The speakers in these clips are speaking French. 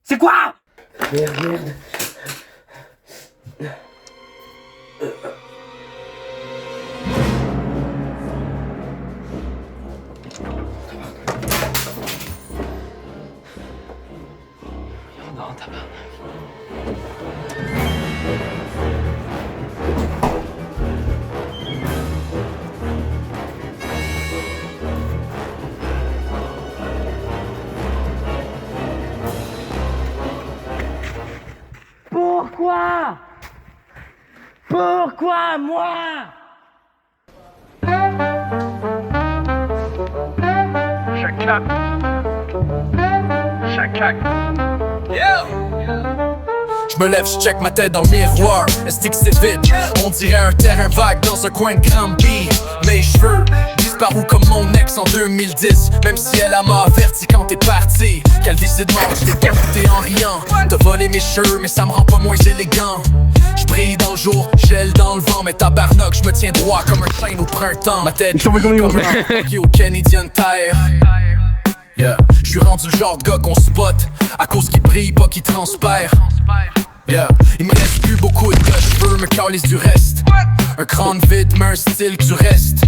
C'est quoi? Merde. Non, tabarnak. Pourquoi? Pourquoi moi? Je me lève, je check ma tête dans le miroir. Est-ce que c'est vide? On dirait un terrain vague dans un coin de Granby. Mes cheveux disparus comme mon ex en 2010. Même si elle m'a averti quand t'es parti. Qu'elle décide mort, je t'ai capté en riant. T'as volé mes cheveux, mais ça me rend pas moins élégant. Je brille dans le jour, gèle dans le vent. Mais tabarnak, je me tiens droit comme un chêne au printemps. Ma tête comme un qui au Canadian Tire. Yeah. Je suis rendu le genre de gars qu'on spot à cause qu'il brille, pas qu'il transpire. Yeah. Il me reste plus beaucoup de gars, je veux me calisse du reste. Un crâne vide, mais un style que tu restes.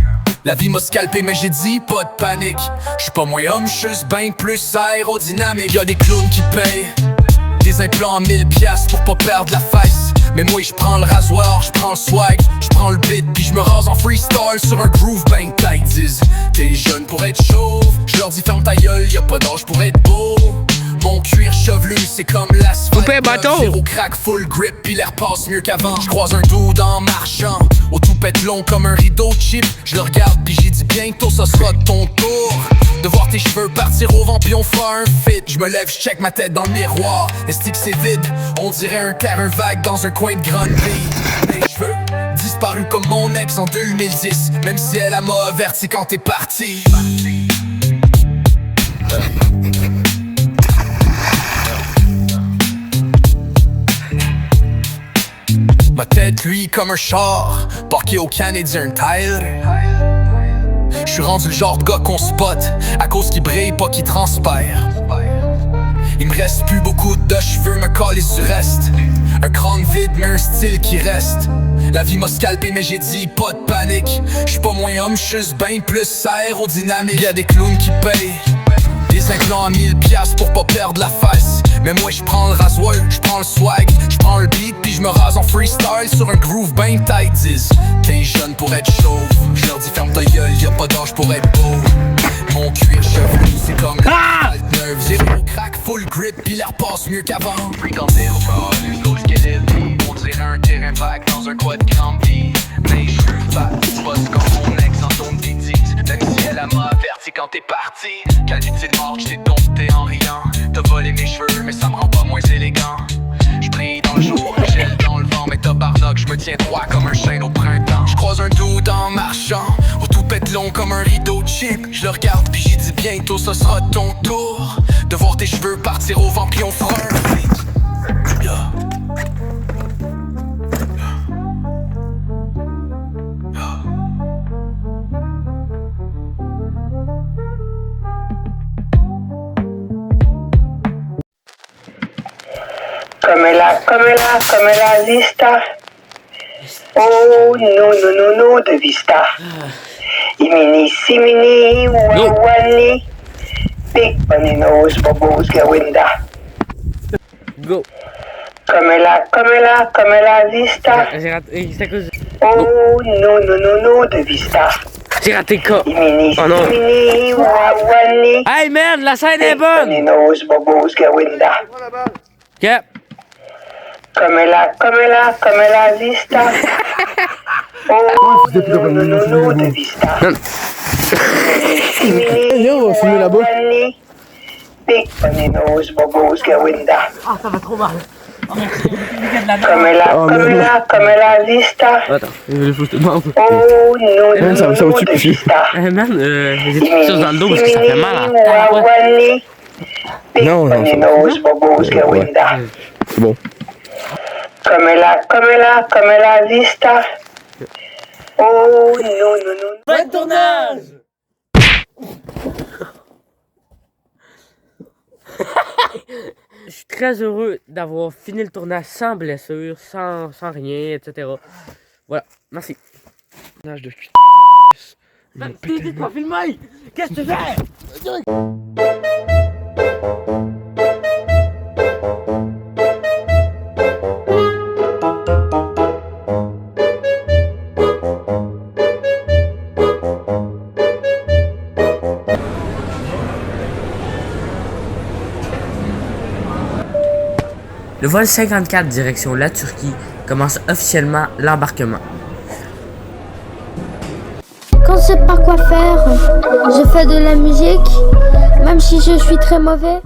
La vie m'a scalpé, mais j'ai dit pas de panique. J'suis pas moins homme, j'suis ben plus aérodynamique. Y'a des clowns qui payent des implants à 1000 piastres pour pas perdre la face. Mais moi j'prends le rasoir, j'prends le swag, j'prends le beat, puis j'me rase en freestyle sur un groove ben tight. Disent t'es jeune pour être chauve, j'leur dis ferme ta gueule, y'a pas d'âge pour être beau. Mon cuir chevelu c'est comme l'asphalte. Zéro crack, full grip, pis l'air passe mieux qu'avant. J'croise un dude en marchant, au toupette long comme un rideau cheap. J'le regarde pis j'ai dit bientôt ça sera ton tour de voir tes cheveux partir au vent pis on fera un fit. J'me lève, j'check ma tête dans le miroir. Est-ce que c'est vide? On dirait un terrain vague dans un coin de Granby. Mes cheveux disparus comme mon ex en 2010. Même si elle m'a averti quand t'es parti. Ma tête, lui, comme un char, parqué au Canadian Tire. J'suis rendu le genre de gars qu'on spot à cause qu'il brille, pas qu'il transpire. Il me reste plus beaucoup de cheveux, me coller du reste. Un crâne vide, mais un style qui reste. La vie m'a scalpé, mais j'ai dit pas de panique. J'suis pas moins homme, j'suis ben plus aérodynamique. Y'a des clowns qui payent des implants à 1000 piastres pour pas perdre la face. Mais moi j'prends le rasoir, j'prends le swag, j'prends le beat pis j'me rase en freestyle sur un groove ben tight. Disent t'es jeune pour être chauve, j'leur dis ferme ta gueule, y'a pas d'âge pour être beau. Mon cuir chevelu c'est comme nerf, zéro crack, full grip pis l'air passe mieux qu'avant. Fréquenté au corps, les gauches qu'elle on dirait un terrain vague dans un coin de Granby. Mais j'suis fat, bosse comme mon ex en ton d'édit. Même si elle m'a averti quand t'es parti. Qualité de mort, j't'ai dompté en riant. T'as volé mes cheveux, mais ça me rend pas moins élégant. J'brille dans le jour, gèle dans le vent. Mais tabarnak, j'me tiens droit comme un chêne au printemps. J'croise un dude en marchant, au toupette long comme un rideau cheap. J'le regarde pis j'ai dit bientôt ça sera ton tour de voir tes cheveux partir au vent pis on fera un feat. Yeah. Come la vista. Oh, no, de vista. Imini, simini, wawani. Big bunny nose, bubbles, gawinda. Go. Come la vista. J'ai raté, c'est à cause. Oh, no, de vista. J'ai raté quoi? Imini, Oh non. simini, wawani. Hey merde, la scène est Big bunny bonne! nose, bubbles, gawinda. Yep. Come la vista. Oh, no, de vista. Viens, on va filmer là-bas. Big bunny nose, bubbles, gawinda. Ah, ça va trop mal. Come la vista. Attends, il faut que je te demande. Oh, no, Ça va de vista. Man, j'ai des choses dans le dos parce que ça fait mal à la tête. Big Non, bunny ça va. nose, bubbles, gawinda. C'est bon. Come la vista. Oh, no. Bon tournage! Je suis très heureux d'avoir fini le tournage sans blessure, sans rien, etc. Voilà, merci. Nage de cul. T'es pas filmé! Qu'est-ce que tu fais? Le vol 54 direction la Turquie commence officiellement l'embarquement. Quand je sais pas quoi faire, je fais de la musique, même si je suis très mauvais.